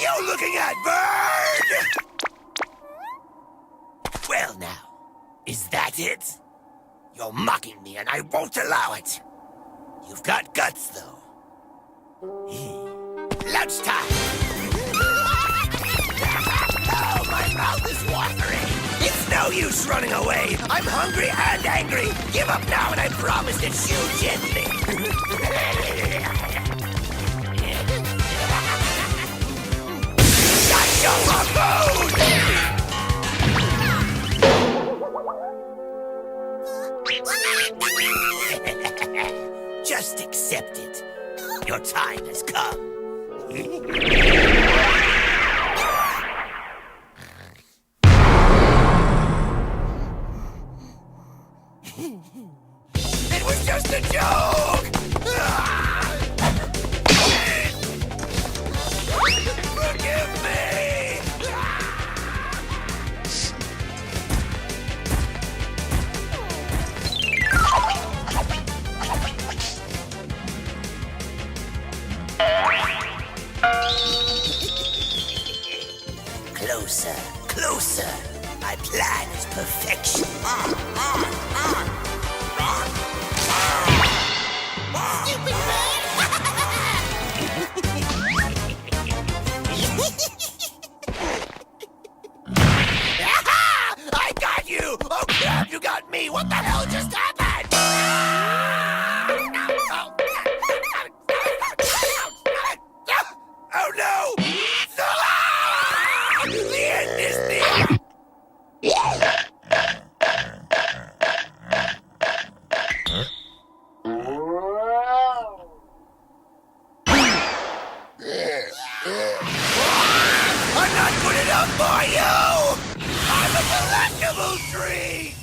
you looking at, bird? Well now, is that it? You're mocking me and I won't allow it. You've got guts, though. Lunchtime! Oh, my mouth is watering! It's no use running away! I'm hungry and angry! Give up now and I promise to chew gently! Shut your food! Just accept it. Your time has come. It was just a joke! Forgive me! Closer, closer. My plan is perfection. Stupid man! I got you! Oh crap, you got me! What the hell just happened? Oh no! The end is near! I'm not good enough for you! I'm a collectible tree!